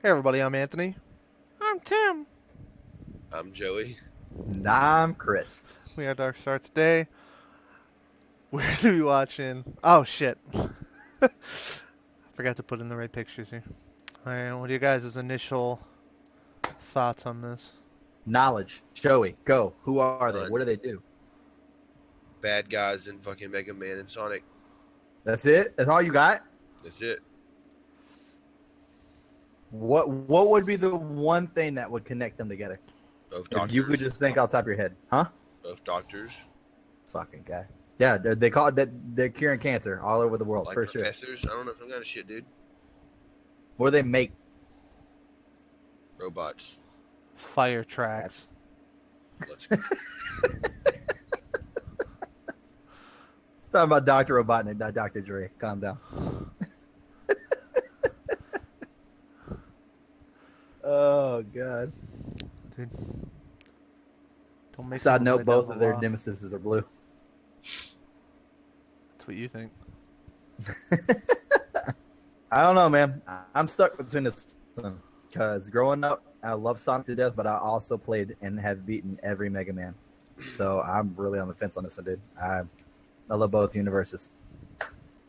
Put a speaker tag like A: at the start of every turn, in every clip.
A: Hey everybody, I'm Anthony. I'm Tim.
B: I'm Joey.
C: And I'm Chris.
A: We are DarkStar today. We're going to be watching... Oh, shit. I forgot to put in the right pictures here. Alright, what are you guys' initial thoughts on this?
C: Knowledge. Joey, go. Who are they?
B: None.
C: What do they do?
B: Bad guys in fucking Mega Man and Sonic.
C: That's it? That's all you got?
B: That's it.
C: What would be the one thing that would connect them together?
B: Both
C: If
B: doctors.
C: you could just think off the top of your head. Huh?
B: Both doctors.
C: Fucking guy. Yeah, they call it that they're curing cancer all over the world,
B: Like
C: for sure.
B: professors. I don't know, some kind of shit, dude.
C: What do they make?
B: Robots.
A: Fire tracks.
B: Let's go.
C: Talking about Dr. Robotnik, not Dr. Dre. Calm down. Oh, God.
A: Dude. Don't make
C: Side
A: them
C: note,
A: lay
C: both
A: down
C: of
A: the
C: their
A: law.
C: nemesis are blue.
A: That's what you think.
C: I don't know, man. I'm stuck between this one because growing up, I love Sonic to death, but I also played and have beaten every Mega Man. So I'm really on the fence on this one, dude. I love both universes.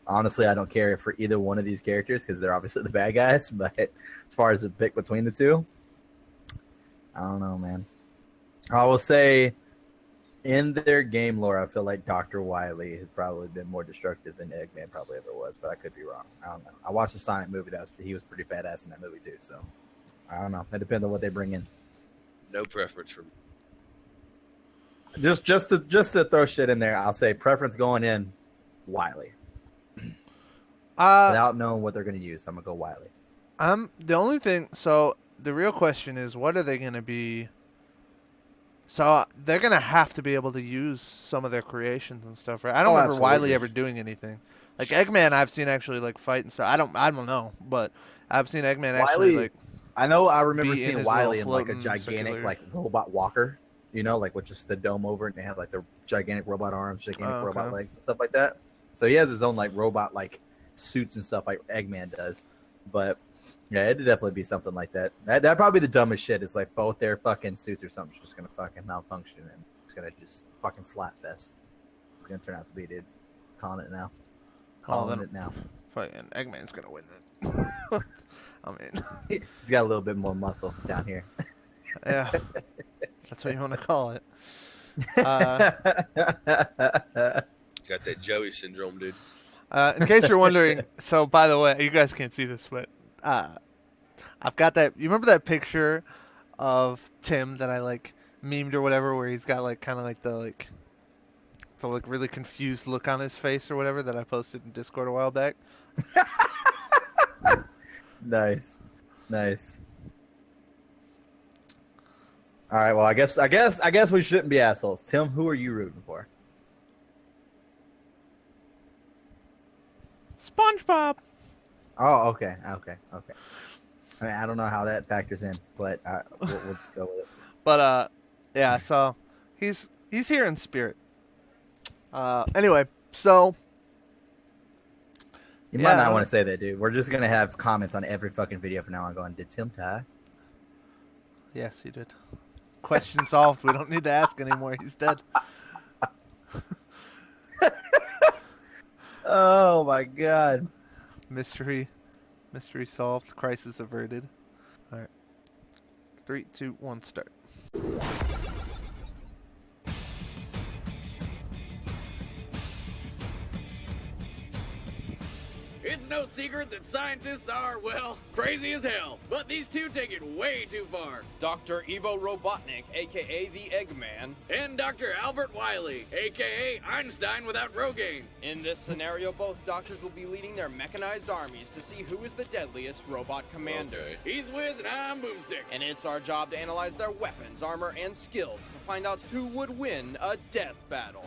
C: Honestly, I don't care for either one of these characters because they're obviously the bad guys. But as far as a pick between the two, I don't know, man. I will say, in their game lore, I feel like Dr. Wily has probably been more destructive than Eggman probably ever was, but I could be wrong. I don't know. I watched the Sonic movie. He was pretty badass in that movie too. So I don't know. It depends on what they bring in.
B: No preference for me.
C: Just to throw shit in there, I'll say preference going in, Wily. Without knowing what they're going to use, I'm gonna go Wily.
A: The only thing... So, the real question is, what are they going to be... So, they're going to have to be able to use some of their creations and stuff, right? I don't remember
C: Absolutely.
A: Wily ever doing anything. Like, Eggman, I've seen actually, like, fight and stuff. I don't know, but I've seen Eggman actually,
C: Wily-
A: like...
C: I remember
A: be in
C: seeing
A: his
C: Wily
A: little
C: in like a
A: floating
C: gigantic
A: circular-
C: like robot walker, you know, like with just the dome over it, and they have like the gigantic robot arms, gigantic
A: Oh, okay.
C: robot legs, and stuff like that. So he has his own like robot like suits and stuff like Eggman does. But yeah, it'd definitely be something like that. That'd probably be the dumbest shit. It's like both their fucking suits or something's just gonna fucking malfunction and it's gonna just fucking slap fest. It's gonna turn out to be, dude. Calling it now. Calling it now.
A: Fucking Eggman's going to win it. I mean...
C: He's got a little bit more muscle down here.
A: Yeah, that's what you want to call it.
B: Got that Joey syndrome, dude.
A: In case you're wondering, so by the way, you guys can't see this, but I've got that. You remember that picture of Tim that I like memed or whatever, where he's got like kind of like the really confused look on his face or whatever that I posted in Discord a while back.
C: Nice. All right. Well, I guess we shouldn't be assholes. Tim, who are you rooting for?
A: SpongeBob.
C: Oh, okay. I mean, I don't know how that factors in, but we'll just go with it.
A: But yeah. So he's here in spirit. Anyway, so.
C: You might not want to say that, dude. We're just gonna have comments on every fucking video from now on going, did Tim die?
A: Yes, he did. Question solved. We don't need to ask anymore. He's dead.
C: Oh my god.
A: Mystery solved. Crisis averted. All right. 3, 2, 1, start.
D: It's no secret that scientists are, well, crazy as hell. But these two take it way too far.
E: Dr. Ivo Robotnik, aka the Eggman.
D: And Dr. Albert Wily, aka Einstein without Rogaine.
E: In this scenario, both doctors will be leading their mechanized armies to see who is the deadliest robot commander.
B: Okay.
D: He's Wiz and I'm Boomstick.
E: And it's our job to analyze their weapons, armor, and skills to find out who would win a death battle.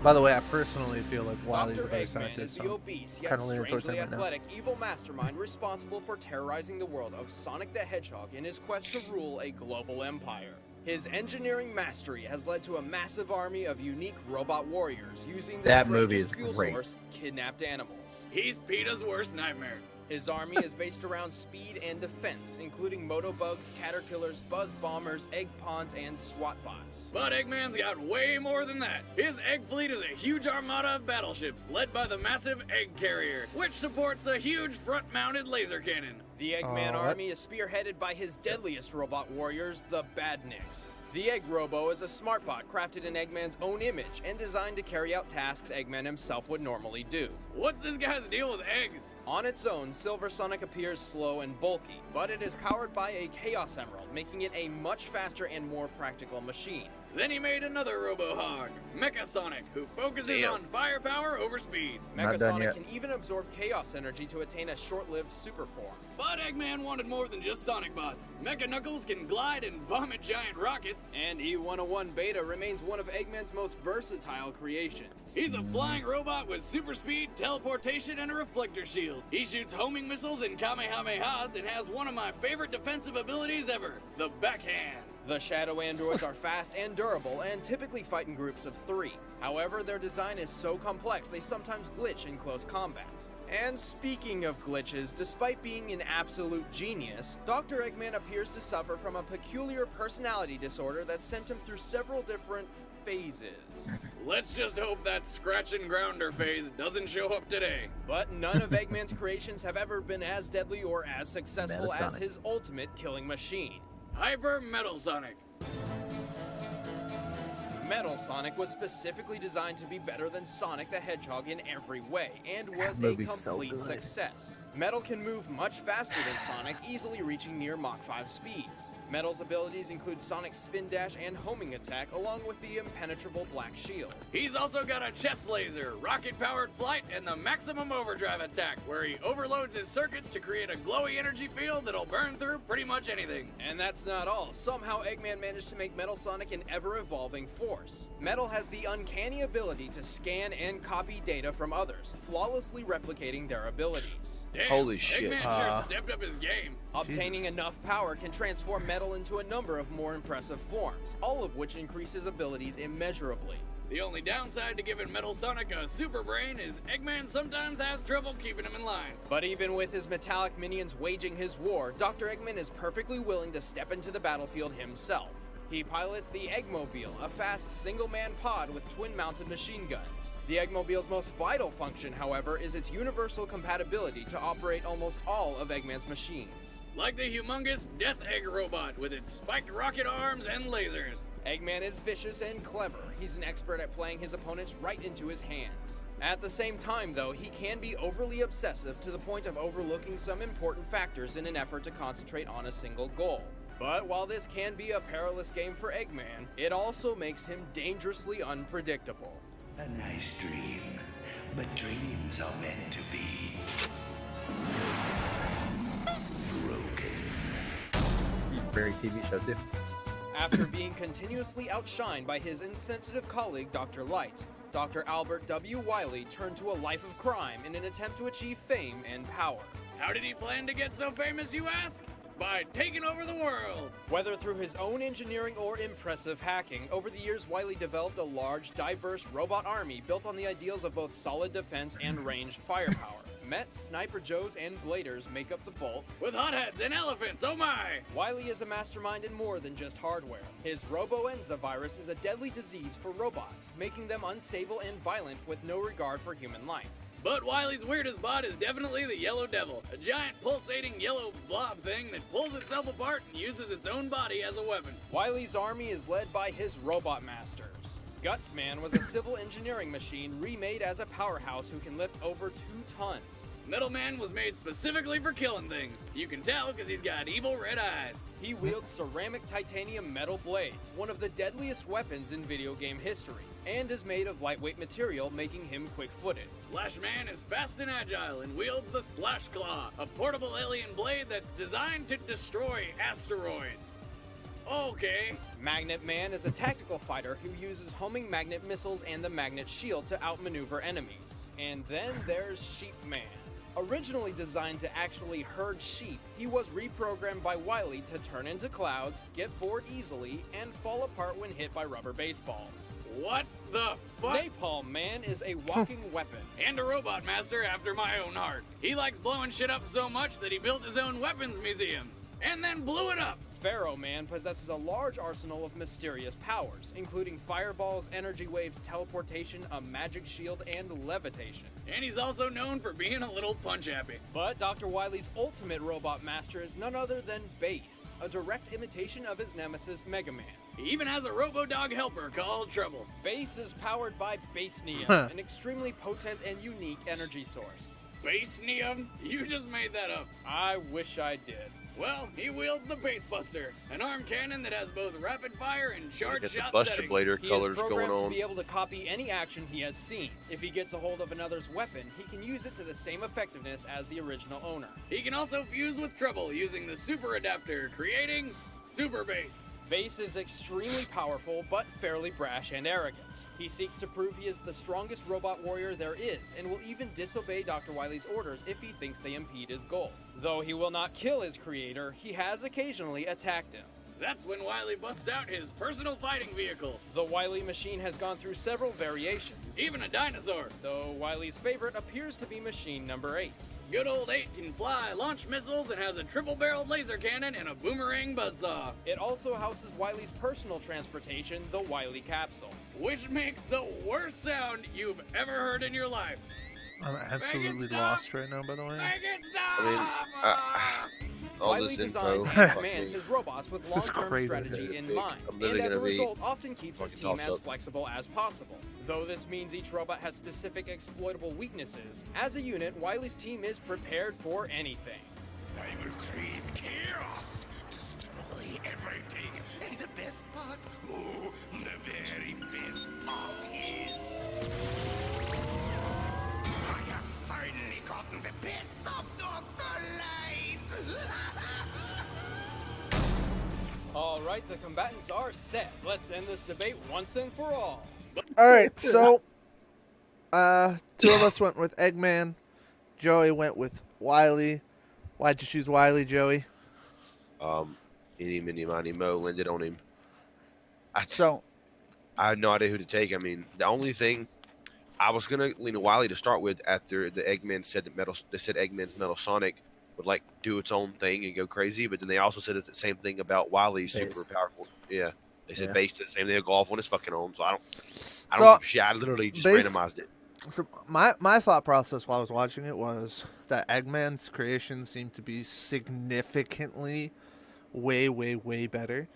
A: By the way, I personally feel like Wily's a
E: Dr.
A: better
E: Eggman
A: scientist.
E: is the obese, yet
A: kinda leaning towards
E: strangely
A: him right now.
E: athletic, evil mastermind responsible for terrorizing the world of Sonic the Hedgehog in his quest to rule a global empire. His engineering mastery has led to a massive army of unique robot warriors using the
C: That movie
E: strangest
C: is
E: fuel
C: great.
E: source, kidnapped animals.
D: He's PETA's worst nightmare.
E: His army is based around speed and defense, including motobugs, caterpillars, buzz bombers, egg pawns, and SWAT bots.
D: But Eggman's got way more than that. His egg fleet is a huge armada of battleships led by the massive Egg Carrier, which supports a huge front-mounted laser cannon.
E: The Eggman army is spearheaded by his deadliest robot warriors, the Badniks. The Egg Robo is a smart bot crafted in Eggman's own image and designed to carry out tasks Eggman himself would normally do.
D: What's this guy's deal with eggs?
E: On its own, Silver Sonic appears slow and bulky, but it is powered by a Chaos Emerald, making it a much faster and more practical machine.
D: Then he made another Robo-Hog, Mecha Sonic, who focuses
B: Damn.
D: on firepower over speed.
C: Not
E: Mecha
C: done
E: Sonic
C: yet.
E: can even absorb Chaos Energy to attain a short-lived super form.
D: But Eggman wanted more than just Sonic bots. Mecha Knuckles can glide and vomit giant rockets.
E: And E101 Beta remains one of Eggman's most versatile creations.
D: He's a flying robot with super speed, teleportation, and a reflector shield. He shoots homing missiles and Kamehamehas and has one of my favorite defensive abilities ever, the backhand.
E: The Shadow Androids are fast and durable and typically fight in groups of 3. However, their design is so complex they sometimes glitch in close combat. And speaking of glitches, despite being an absolute genius, Dr. Eggman appears to suffer from a peculiar personality disorder that sent him through several different phases.
D: Let's just hope that scratch and grounder phase doesn't show up today.
E: But none of Eggman's creations have ever been as deadly or as successful as
C: Metasonic.
E: his ultimate killing machine.
D: Hyper Metal Sonic.
E: Metal Sonic was specifically designed to be better than Sonic the Hedgehog in every way, and was a
C: movie's so
E: complete
C: good.
E: success. Metal can move much faster than Sonic, easily reaching near Mach 5 speeds. Metal's abilities include Sonic's spin dash and homing attack, along with the impenetrable black shield.
D: He's also got a chest laser, rocket-powered flight, and the maximum overdrive attack, where he overloads his circuits to create a glowy energy field that'll burn through pretty much anything.
E: And that's not all. Somehow Eggman managed to make Metal Sonic an ever-evolving force. Metal has the uncanny ability to scan and copy data from others, flawlessly replicating their abilities.
D: Damn,
B: Holy shit.
D: Eggman sure stepped up his game.
E: Obtaining enough power can transform Metal into a number of more impressive forms, all of which increase his abilities immeasurably.
D: The only downside to giving Metal Sonic a super brain is Eggman sometimes has trouble keeping him in line.
E: But even with his metallic minions waging his war, Dr. Eggman is perfectly willing to step into the battlefield himself. He pilots the Eggmobile, a fast single-man pod with twin-mounted machine guns. The Eggmobile's most vital function, however, is its universal compatibility to operate almost all of Eggman's machines.
D: Like the humongous Death Egg robot with its spiked rocket arms and lasers.
E: Eggman is vicious and clever. He's an expert at playing his opponents right into his hands. At the same time, though, he can be overly obsessive to the point of overlooking some important factors in an effort to concentrate on a single goal. But while this can be a perilous game for Eggman, it also makes him dangerously unpredictable.
F: A nice dream, but dreams are meant to be broken.
C: Very TV show too.
E: After being continuously outshined by his insensitive colleague Dr. Light, Dr. Albert W. Wily turned to a life of crime in an attempt to achieve fame and power.
D: How did he plan to get so famous, you ask? By taking over the world.
E: Whether through his own engineering or impressive hacking, over the years Wily developed a large, diverse robot army built on the ideals of both solid defense and ranged firepower. Mets, Sniper Joes, and Bladers make up the bulk.
D: With hotheads and elephants, oh my!
E: Wily is a mastermind in more than just hardware. His Robo-Enza virus is a deadly disease for robots, making them unstable and violent with no regard for human life.
D: But Wily's weirdest bot is definitely the Yellow Devil, a giant pulsating yellow blob thing that pulls itself apart and uses its own body as a weapon.
E: Wily's army is led by his Robot Masters. Gutsman was a civil engineering machine remade as a powerhouse who can lift over 2 tons.
D: Metal Man was made specifically for killing things. You can tell because he's got evil red eyes.
E: He wields ceramic titanium metal blades, one of the deadliest weapons in video game history, and is made of lightweight material, making him quick-footed.
D: Slash Man is fast and agile and wields the Slash Claw, a portable alien blade that's designed to destroy asteroids. Okay.
E: Magnet Man is a tactical fighter who uses homing magnet missiles and the magnet shield to outmaneuver enemies. And then there's Sheep Man. Originally designed to actually herd sheep, he was reprogrammed by Wily to turn into clouds, get bored easily, and fall apart when hit by rubber baseballs.
D: What the fuck?
E: Napalm Man is a walking weapon.
D: And a robot master after my own heart. He likes blowing shit up so much that he built his own weapons museum. And then blew it up.
E: Pharaoh Man possesses a large arsenal of mysterious powers, including fireballs, energy waves, teleportation, a magic shield, and levitation.
D: And he's also known for being a little punch-happy.
E: But Dr. Wily's ultimate robot master is none other than Base, a direct imitation of his nemesis Mega Man.
D: He even has a robo-dog helper called Trouble.
E: Base is powered by Base Neum, an extremely potent and unique energy source.
D: Base Neum? You just made that up.
E: I wish I did.
D: Well, he wields the Base Buster, an arm cannon that has both rapid fire and charge
B: Get the
D: shot
B: Buster
D: settings.
B: Blader
E: He
B: colors
E: is programmed
B: going
E: to
B: on.
E: be able to copy any action he has seen. If he gets a hold of another's weapon, he can use it to the same effectiveness as the original owner.
D: He can also fuse with Trouble using the Super Adapter, creating Super Base.
E: Base is extremely powerful, but fairly brash and arrogant. He seeks to prove he is the strongest robot warrior there is, and will even disobey Dr. Wily's orders if he thinks they impede his goal. Though he will not kill his creator, he has occasionally attacked him.
D: That's when Wily busts out his personal fighting vehicle,
E: The Wily machine has gone through several variations,
D: even a dinosaur.
E: though Wily's favorite appears to be machine number 8.
D: Good old 8 can fly, launch missiles, and has a triple-barreled laser cannon and a boomerang buzzsaw,
E: It also houses Wily's personal transportation, the Wily capsule.
D: which makes the worst sound you've ever heard in your life.
A: I'm absolutely
D: stop.
A: lost right now, by the way.
D: Make it stop!
B: I mean, all
E: Wily
B: this
E: designs
B: info.
E: and commands his robots with
A: This is
E: long-term
A: crazy.
E: strategy in mind,
B: I'm
E: and
B: literally
E: as a
B: gonna be
E: result, often keeps his
B: fucking
E: team
B: tossed
E: as
B: up.
E: flexible as possible. Though this means each robot has specific exploitable weaknesses, as a unit, Wily's team is prepared for anything.
F: I will create chaos, destroy everything, and the best part, oh, the very best part is, I have finally gotten the best of Dr. Light.
E: All right, the combatants are set. Let's end this debate once and for all.
A: All right, so two of us went with Eggman. Joey went with Wily. Why'd you choose Wily, Joey?
B: Eeny, miny, miny, mo, landed on him.
A: So,
B: I had no idea who to take. I mean, the only thing I was gonna lean to Wily to start with after the Eggman said that they said Eggman's Metal Sonic would like do its own thing and go crazy, but then they also said the same thing about Wily's
C: Base.
B: super powerful. Yeah, they said
C: Yeah.
B: Base did the same thing. They'll go off on his fucking own. So I don't
A: So,
B: give a shit. I literally just
A: Base-
B: randomized it.
A: so my thought process while I was watching it was that Eggman's creations seemed to be significantly way better.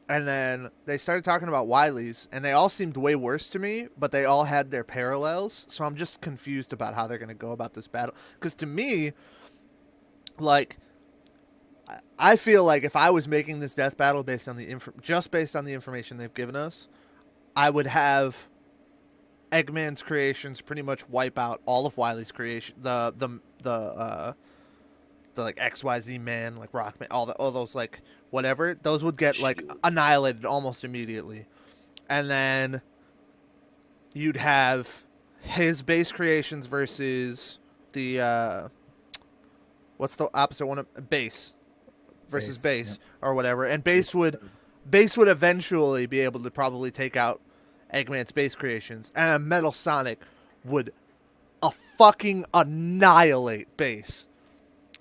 A: And then they started talking about Wily's, and they all seemed way worse to me, but they all had their parallels. So I'm just confused about how they're going to go about this battle. Because to me, like, I feel like if I was making this death battle based on just based on the information they've given us, I would have Eggman's creations pretty much wipe out all of Wily's creation. The like XYZ Man, like Rockman, all those like whatever, those would get like annihilated almost immediately. And then you'd have his base creations versus the what's the opposite one of base versus base or whatever, and base would eventually be able to probably take out Eggman's base creations, and a Metal Sonic would fucking annihilate base.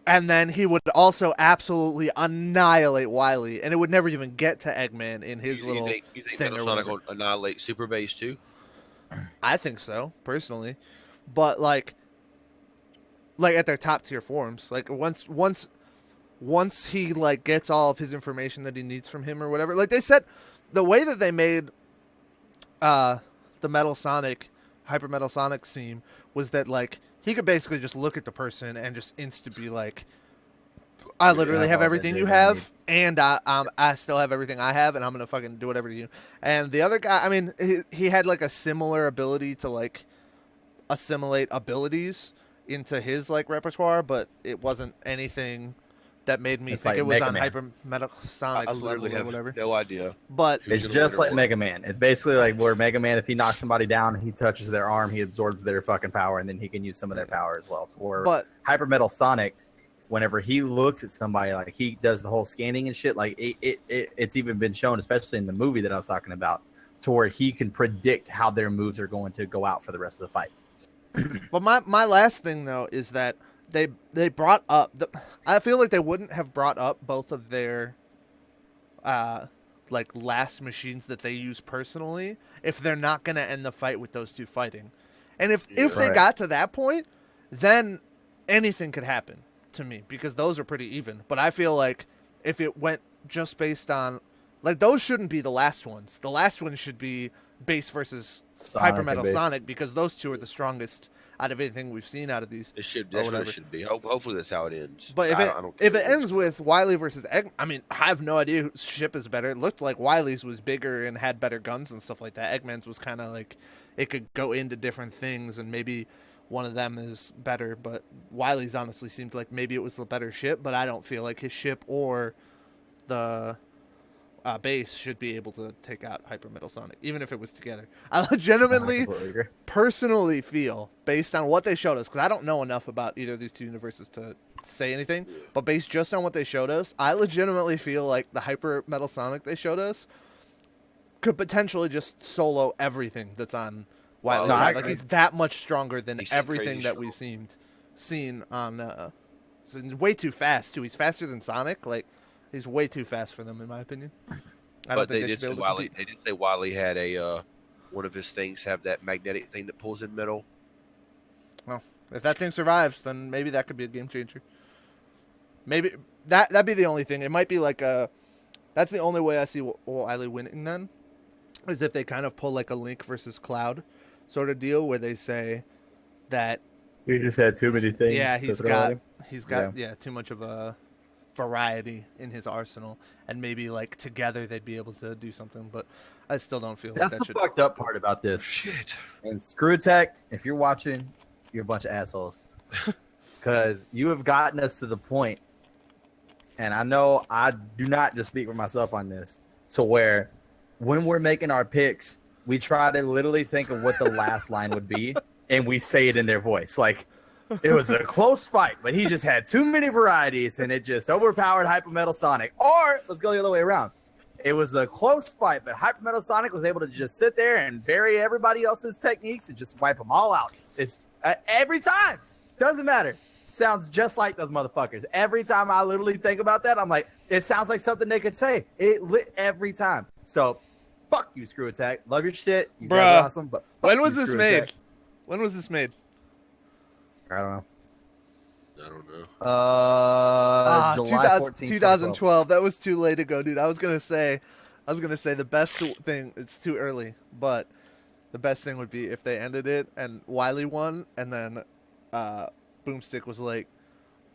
A: And then he would also absolutely annihilate Wily, and it would never even get to Eggman in his
B: You
A: little
B: think
A: thing
B: Metal
A: or
B: Sonic
A: whatever.
B: will annihilate Super Base too?
A: I think so, personally. But like at their top tier forms, like once he like gets all of his information that he needs from him or whatever. Like they said, the way that they made the Metal Sonic, Hyper Metal Sonic seem was that like he could basically just look at the person and just instantly be like, I literally have everything you have, and I still have everything I have, and I'm gonna fucking do whatever to you. And the other guy, I mean, he had like a similar ability to like assimilate abilities into his like repertoire, but it wasn't anything that made me
C: It's
A: think
C: like
A: it was
C: Mega
A: on
C: Man.
A: Hyper Metal
B: I
A: Sonic's
B: literally
A: level or
B: have
A: whatever.
B: no idea.
A: But
B: Who's
C: It's
B: gonna
C: just
B: win or
C: like
B: what?
C: Mega Man. It's basically like where Mega Man, if he knocks somebody down, he touches their arm, he absorbs their fucking power, and then he can use some of their power as well. Or
A: But-
C: Hyper Metal Sonic, whenever he looks at somebody, like he does the whole scanning and shit. Like it's even been shown, especially in the movie that I was talking about, to where he can predict how their moves are going to go out for the rest of the fight.
A: But my last thing though is that they brought up I feel like they wouldn't have brought up both of their like last machines that they use personally if they're not gonna end the fight with those two fighting. And if they got to that point, then anything could happen to me because those are pretty even. But I feel like if it went just based on like those shouldn't be the last ones. The last one should be Base versus Hyper Metal Sonic because those two are the strongest out of anything we've seen out of these.
B: It should. That's what it should be. Hopefully, that's how it ends.
A: But if it ends with Wily versus Egg, I mean, I have no idea whose ship is better. It looked like Wily's was bigger and had better guns and stuff like that. Eggman's was kind of like it could go into different things, and maybe one of them is better. But Wily's honestly seemed like maybe it was the better ship, but I don't feel like his ship or the Base should be able to take out Hyper Metal Sonic, even if it was together. I legitimately, personally feel, based on what they showed us, because I don't know enough about either of these two universes to say anything, but based just on what they showed us, I legitimately feel like the Hyper Metal Sonic they showed us could potentially just solo everything that's on Wily. Like he's that much stronger than everything that we've seen on. So way too fast too. He's faster than Sonic. Like. He's way too fast for them, in my opinion.
B: But they did say Wily. They did say Wily had a one of his things have that magnetic thing that pulls in metal.
A: Well, if that thing survives, then maybe that could be a game changer. Maybe that'd be the only thing. It might be like a. That's the only way I see Wily winning. Then, is if they kind of pull like a Link versus Cloud sort of deal, where they say that
C: he just had too many things.
A: Yeah, he's got too much of a variety in his arsenal, and maybe like together they'd be able to do something, but I still don't feel
C: that's
A: like that
C: the fucked up part about this.
B: Shit.
C: And Screw Attack, if you're watching, you're a bunch of assholes because you have gotten us to the point, and I know I do not just speak for myself on this, to where when we're making our picks, we try to literally think of what the last line would be, and we say it in their voice. Like, it was a close fight, but he just had too many varieties, and it just overpowered Hyper Metal Sonic. Or, let's go the other way around. It was a close fight, but Hyper Metal Sonic was able to just sit there and bury everybody else's techniques and just wipe them all out. It's every time. Doesn't matter. Sounds just like those motherfuckers. Every time I literally think about that, I'm like, it sounds like something they could say. It lit every time. So, fuck you, Screw Attack. Love your shit. You guys are awesome, but
A: when was this made? When was this made?
C: I don't know.
A: July 14th, 2012. That was too late ago, dude. I was gonna say the best thing. It's too early, but the best thing would be if they ended it and Wily won, and then Boomstick was like,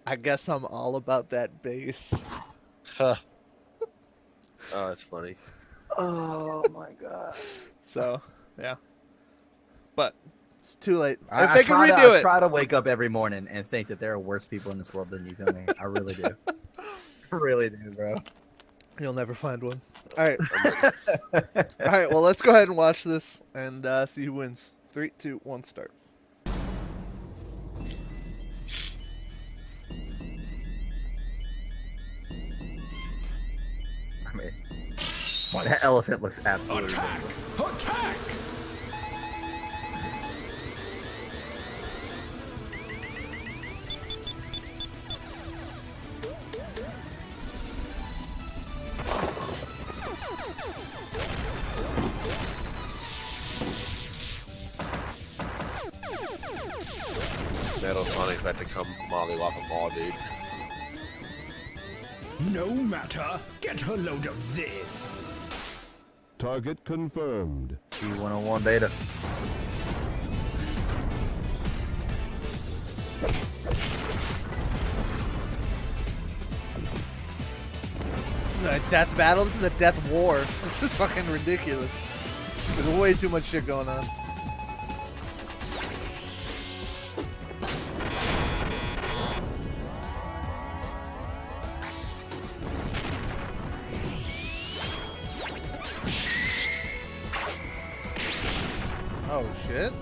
A: "I guess I'm all about that bass."
B: Huh. Oh, that's funny.
C: Oh my god.
A: So yeah, but. It's too late.
C: If they can redo it. I try to wake up every morning and think that there are worse people in this world than you, Tony. I really do. I really do, bro.
A: You'll never find one. All right. All right, well, let's go ahead and watch this and see who wins. 3, 2, 1, start.
C: I mean, that elephant looks absolutely ridiculous.
F: Attack!
B: Metal Sonic's about to come mollywop them all, dude.
F: No matter. Get a load of this.
G: Target confirmed.
C: E101 beta.
A: This is a death battle. This is a death war. This is fucking ridiculous. There's way too much shit going on. Oh shit.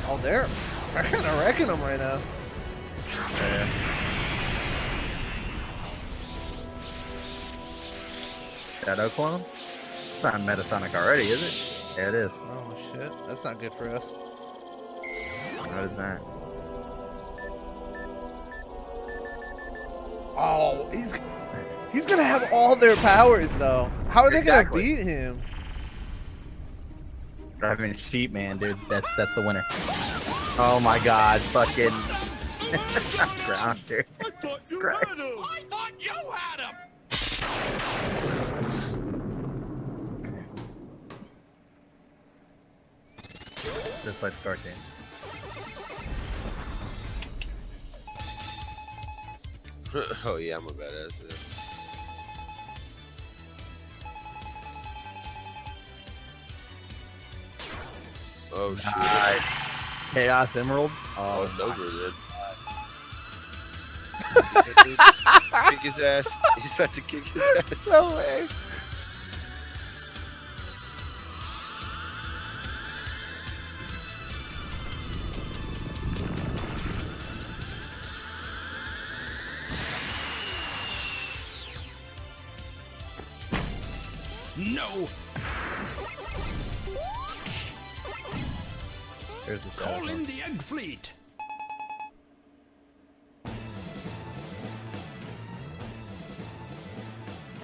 A: Oh, they're kind of wrecking them right now.
C: Yeah. Shadow clones? It's not Metasonic already, is it? Yeah, it is.
A: Oh shit, that's not good for us.
C: What is that?
A: Oh, he's gonna have all their powers though. How are they gonna
C: Exactly.
A: beat him?
C: Driving sheep, man, dude. That's the winner. Oh my god, fucking grounder.
F: I thought you had him. I thought you had him.
C: Just like the card game.
B: Oh yeah, I'm a badass. Yeah. Oh shit!
C: Nice. Chaos Emerald.
B: Oh,
C: Oh,
B: it's over then. Kick his ass. He's about to kick his ass.
A: No way.
F: No.
C: there's the
F: Call
C: shadow.
F: in the egg fleet.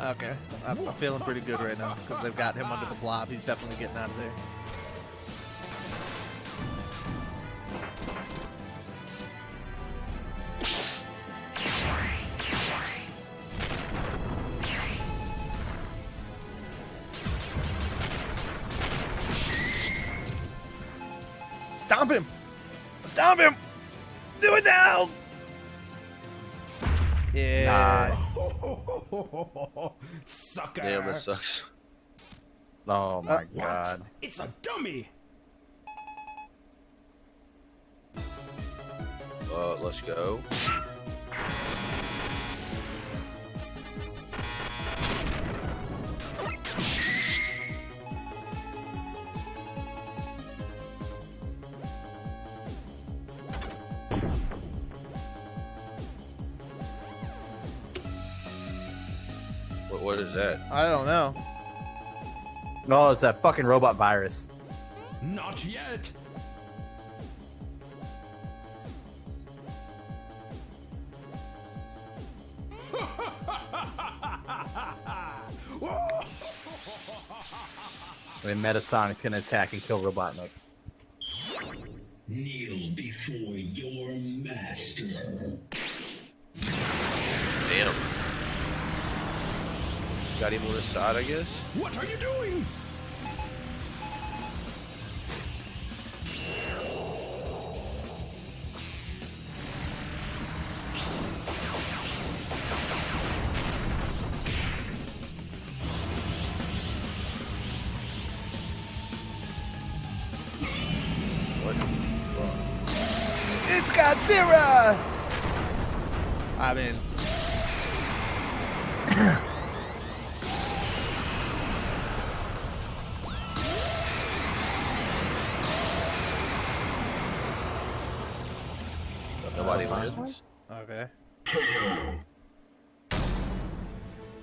A: Okay, I'm feeling pretty good right now because they've got him under the blob. He's definitely getting out of there. Stomp him! Stomp him! Do it now! Yeah.
F: Sucker.
B: Damn, that sucks.
C: Oh my
F: What?
C: god.
F: It's a dummy.
B: Let's go. What is that?
A: I don't know.
C: No, it's that fucking robot virus.
F: Not yet.
C: When Metasonic's gonna attack and kill Robotnik.
H: Kneel before your master.
B: Damn. Got him on his side, I guess.
F: What are you doing?
B: What?
A: It's Godzilla! I mean,
B: Nobody wins.
A: okay.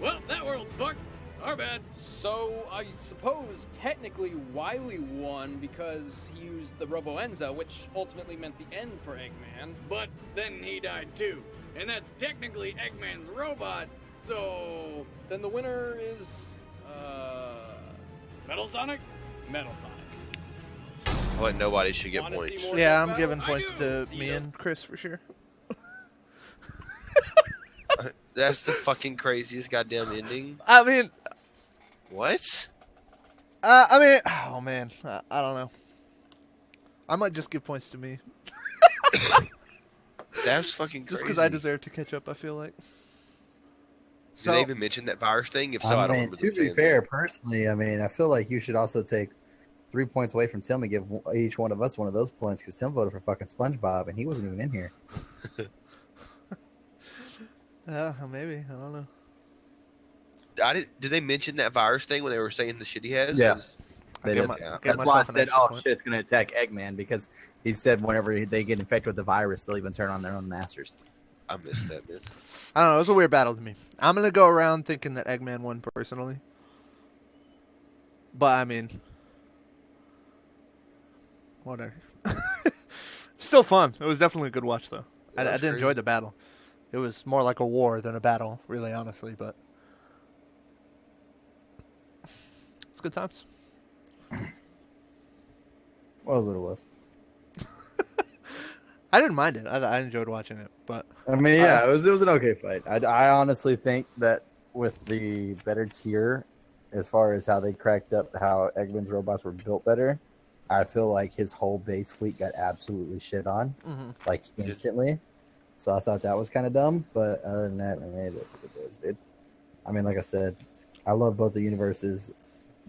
D: Well, that world's fucked. Our bad.
E: So I suppose technically Wily won because he used the Robo-Enza, which ultimately meant the end for Eggman.
D: But then he died too. And that's technically Eggman's robot, so...
E: Then the winner is
D: Metal Sonic?
E: Metal Sonic.
B: I like nobody should get
E: Wanna see
B: points.
E: more
A: Yeah, I'm
E: Death
A: giving
E: Battle?
A: points
E: I
A: to
E: do. See
A: me
E: those-
A: and Chris for sure.
B: That's the fucking craziest goddamn ending.
A: I mean,
B: What?
A: oh man, I don't know. I might just give points to me,
B: That's fucking crazy.
A: just because I deserve to catch up. I feel like.
B: Did they even mention that virus thing? If so, I don't
C: mean,
B: remember
C: to
B: them
C: be
B: saying
C: fair, personally, I mean, I feel like you should also take 3 points away from Tim and give each one of us one of those points because Tim voted for fucking SpongeBob and he wasn't even in here.
A: Yeah, maybe. I don't know.
B: that. Did they mention that virus thing when they were saying the shit he has?
C: Yeah.
B: Is-
A: I
C: They
A: give
C: did.
A: my-
B: Yeah.
A: give
C: That's why I
A: myself an
C: said,
A: extra
C: oh
A: point.
C: shit, it's going to attack Eggman because he said whenever they get infected with the virus, they'll even turn on their own masters.
B: I missed that, man.
A: I don't know. It was a weird battle to me. I'm gonna go around thinking that Eggman won personally. But I mean, whatever. Still fun. It was definitely a good watch, though.
B: Yeah,
A: I
B: that's
A: did
B: crazy.
A: enjoy the battle. It was more like a war than a battle, really, honestly. But it's good times.
C: What was it was?
A: I didn't mind it. I enjoyed watching it. But
C: I mean, yeah, it was an okay fight. I honestly think that with the better tier, as far as how they cracked up how Eggman's robots were built better, I feel like his whole base fleet got absolutely shit on, like instantly. So I thought that was kind of dumb. But other than that, I mean, it is what it is, dude. I mean, like I said, I love both the universes,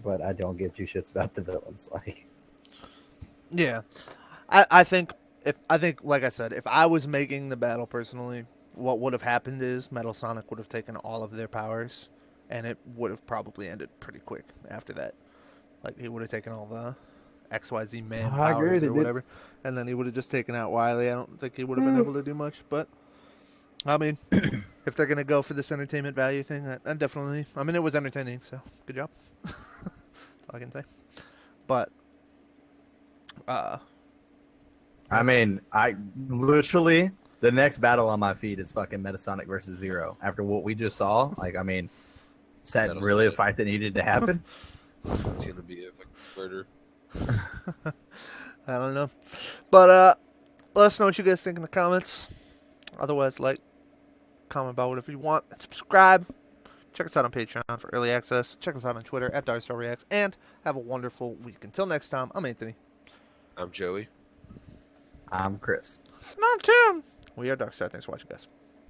C: but I don't give two shits about the villains. Like,
A: yeah, I think like I said, if I was making the battle personally, what would have happened is Metal Sonic would have taken all of their powers, and it would have probably ended pretty quick after that. Like he would have taken all the XYZ man
C: I agree
A: powers
C: with you,
A: or
C: dude.
A: whatever, and then he would have just taken out Wily. I don't think he would have been able to do much, but I mean, if they're gonna go for this entertainment value thing, I definitely. I mean, it was entertaining, so good job. That's all I can say. But,
C: I mean, I literally the next battle on my feed is fucking Metasonic versus Zero. After what we just saw, like, I mean, is that
B: That'll
C: really
B: be
C: a
B: it.
C: fight that needed to happen?
B: It's gonna be a fucking murder.
A: I don't know, but let us know what you guys think in the comments. Otherwise, like, comment about whatever you want, and subscribe. Check us out on Patreon for early access. Check us out on Twitter at DarkStar Reacts, and have a wonderful week. Until next time, I'm Anthony.
B: I'm Joey.
C: I'm Chris.
A: And I'm Tim. We are DarkStar. Thanks for watching, guys.